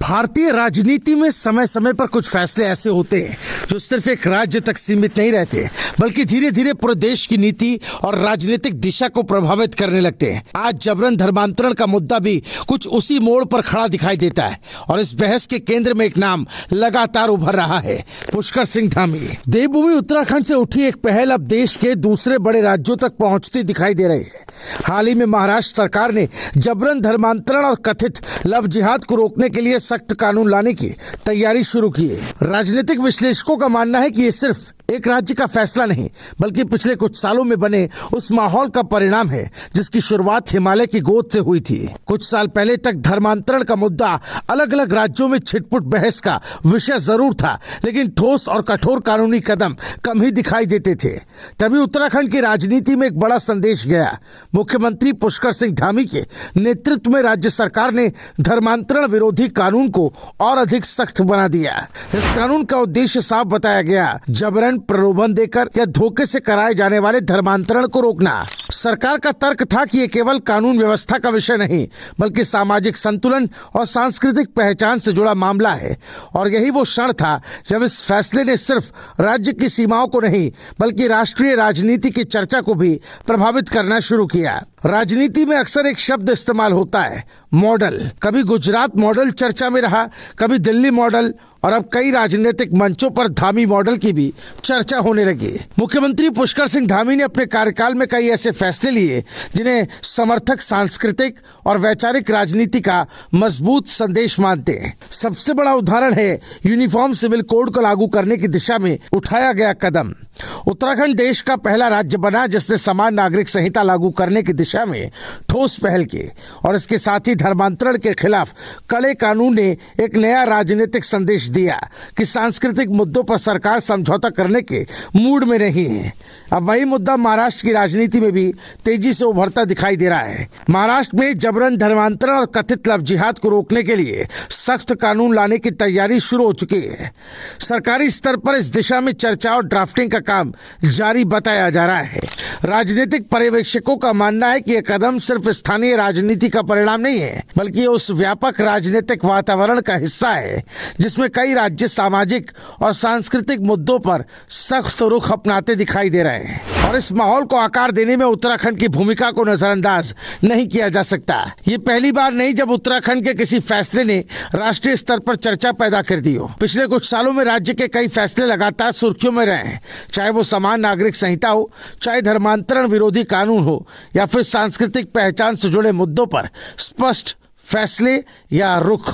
भारतीय राजनीति में समय समय पर कुछ फैसले ऐसे होते हैं जो सिर्फ एक राज्य तक सीमित नहीं रहते, बल्कि धीरे धीरे पूरे देश की नीति और राजनीतिक दिशा को प्रभावित करने लगते हैं। आज जबरन धर्मांतरण का मुद्दा भी कुछ उसी मोड़ पर खड़ा दिखाई देता है और इस बहस के केंद्र में एक नाम लगातार उभर रहा है, पुष्कर सिंह धामी। देवभूमि उत्तराखंड से उठी एक पहल अब देश के दूसरे बड़े राज्यों तक पहुंचती दिखाई दे रही है। हाल ही में महाराष्ट्र सरकार ने जबरन धर्मांतरण और कथित लव जिहाद को रोकने के लिए सख्त कानून लाने की तैयारी शुरू की है। राजनीतिक विश्लेषकों का मानना है कि ये सिर्फ एक राज्य का फैसला नहीं, बल्कि पिछले कुछ सालों में बने उस माहौल का परिणाम है जिसकी शुरुआत हिमालय की गोद से हुई थी। कुछ साल पहले तक धर्मांतरण का मुद्दा अलग अलग राज्यों में छिटपुट बहस का विषय जरूर था, लेकिन ठोस और कठोर कानूनी कदम कम ही दिखाई देते थे। तभी उत्तराखंड की राजनीति में एक बड़ा संदेश गया। मुख्यमंत्री पुष्कर सिंह धामी के नेतृत्व में राज्य सरकार ने धर्मांतरण विरोधी कानून को और अधिक सख्त बना दिया। इस कानून का उद्देश्य साफ बताया गया, जबरन प्रलोभन देकर या धोखे से कराए जाने वाले धर्मांतरण को रोकना। सरकार का तर्क था कि ये केवल कानून व्यवस्था का विषय नहीं, बल्कि सामाजिक संतुलन और सांस्कृतिक पहचान से जुड़ा मामला है। और यही वो क्षण था जब इस फैसले ने सिर्फ राज्य की सीमाओं को नहीं, बल्कि राष्ट्रीय राजनीति की चर्चा को भी प्रभावित करना शुरू किया। राजनीति में अक्सर एक शब्द इस्तेमाल होता है, मॉडल। कभी गुजरात मॉडल चर्चा में रहा, कभी दिल्ली मॉडल, और अब कई राजनीतिक मंचों पर धामी मॉडल की भी चर्चा होने लगी। मुख्यमंत्री पुष्कर सिंह धामी ने अपने कार्यकाल में कई ऐसे फैसले लिए जिन्हें समर्थक सांस्कृतिक और वैचारिक राजनीति का मजबूत संदेश मानते हैं। सबसे बड़ा उदाहरण है यूनिफॉर्म सिविल कोड को लागू करने की दिशा में उठाया गया कदम। उत्तराखंड देश का पहला राज्य बना जिसने समान नागरिक संहिता लागू करने की दिशा में ठोस पहल की, और इसके साथ ही धर्मांतरण के खिलाफ कड़े कानून ने एक नया राजनीतिक संदेश दिया कि सांस्कृतिक मुद्दों पर सरकार समझौता करने के मूड में नहीं है। अब वही मुद्दा महाराष्ट्र की राजनीति में भी तेजी से उभरता दिखाई दे रहा है। महाराष्ट्र में जबरन धर्मांतरण और कथित लव जिहाद को रोकने के लिए सख्त कानून लाने की तैयारी शुरू हो चुकी है। सरकारी स्तर पर इस दिशा में चर्चा और ड्राफ्टिंग का काम जारी बताया जा रहा है। राजनीतिक पर्यवेक्षकों का मानना है कि यह कदम सिर्फ स्थानीय राजनीति का परिणाम नहीं है, बल्कि उस व्यापक राजनीतिक वातावरण का हिस्सा है जिसमें कई राज्य सामाजिक और सांस्कृतिक मुद्दों पर सख्त रुख अपनाते दिखाई दे रहे हैं। और इस माहौल को आकार देने में उत्तराखंड की भूमिका को नजरअंदाज नहीं किया जा सकता। ये पहली बार नहीं जब उत्तराखंड के किसी फैसले ने राष्ट्रीय स्तर पर चर्चा पैदा कर दी हो। पिछले कुछ सालों में राज्य के कई फैसले लगातार सुर्खियों में रहे हैं, चाहे वो समान नागरिक संहिता हो, चाहे धर्मांतरण विरोधी कानून हो, या फिर सांस्कृतिक पहचान से जुड़े मुद्दों पर स्पष्ट फैसले या रुख।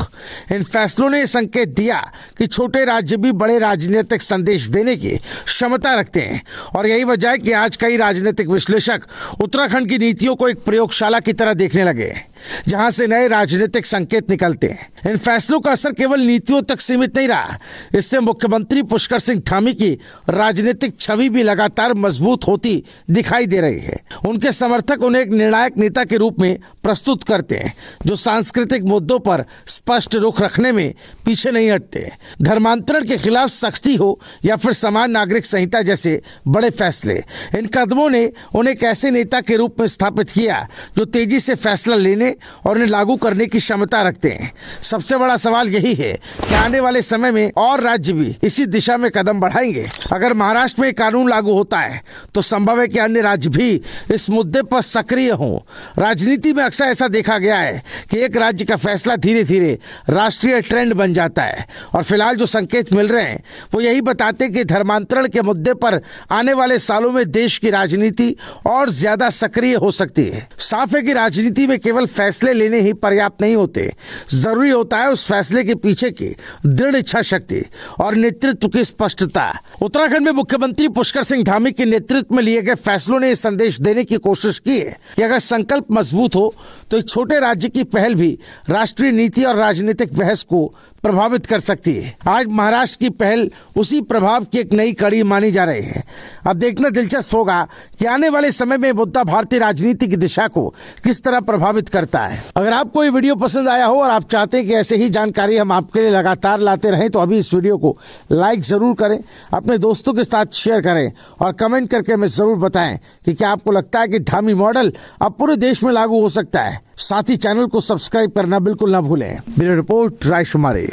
इन फैसलों ने संकेत दिया कि छोटे राज्य भी बड़े राजनीतिक संदेश देने की क्षमता रखते हैं, और यही वजह है कि आज कई राजनीतिक विश्लेषक उत्तराखंड की नीतियों को एक प्रयोगशाला की तरह देखने लगे हैं, जहां से नए राजनीतिक संकेत निकलते हैं। इन फैसलों का असर केवल नीतियों तक सीमित नहीं रहा, इससे मुख्यमंत्री पुष्कर सिंह धामी की राजनीतिक छवि भी लगातार मजबूत होती दिखाई दे रही है। उनके समर्थक उन्हें एक निर्णायक नेता के रूप में प्रस्तुत करते हैं जो सांस्कृतिक मुद्दों पर स्पष्ट रुख रखने में पीछे नहीं हटते। धर्मांतरण के खिलाफ सख्ती हो या फिर समान नागरिक संहिता जैसे बड़े फैसले, इन कदमों ने उन्हें एक ऐसे नेता के रूप में स्थापित किया जो तेजी से फैसला लेने और उन्हें लागू करने की क्षमता रखते हैं। सबसे बड़ा सवाल यही है कि आने वाले समय में और राज्य भी इसी दिशा में कदम बढ़ाएंगे। अगर महाराष्ट्र में कानून लागू होता है तो संभव है कि अन्य राज्य भी इस मुद्दे पर सक्रिय हों। राजनीति में अक्सर ऐसा देखा गया है कि एक राज्य का फैसला धीरे धीरे राष्ट्रीय ट्रेंड बन जाता है, और फिलहाल जो संकेत मिल रहे हैं वो यही बताते हैं कि धर्मांतरण के मुद्दे पर आने वाले सालों में देश की राजनीति और ज्यादा सक्रिय हो सकती है। साफ है कि राजनीति में केवल फैसले लेने ही पर्याप्त नहीं होते, जरूरी होता है उस फैसले के पीछे की दृढ़ इच्छा शक्ति और नेतृत्व की स्पष्टता। उत्तराखंड में मुख्यमंत्री पुष्कर सिंह धामी के नेतृत्व में लिए गए फैसलों ने संदेश देने की कोशिश की है कि अगर संकल्प मजबूत हो तो एक छोटे राज्य की पहल भी राष्ट्रीय नीति और राजनीतिक बहस को प्रभावित कर सकती है। आज महाराष्ट्र की पहल उसी प्रभाव की एक नई कड़ी मानी जा रही है। अब देखना दिलचस्प होगा कि आने वाले समय में मुद्दा भारतीय राजनीति की दिशा को किस तरह प्रभावित करता है। अगर आपको ये वीडियो पसंद आया हो और आप चाहते हैं कि ऐसे ही जानकारी हम आपके लिए लगातार लाते रहें, तो अभी इस वीडियो को लाइक जरूर करें, अपने दोस्तों के साथ शेयर करें और कमेंट करके हमें जरूर बताएं कि क्या आपको लगता है कि धामी मॉडल अब पूरे देश में लागू हो सकता है। साथ ही चैनल को सब्सक्राइब करना बिल्कुल ना भूलें। Bureau report रायशुमारी।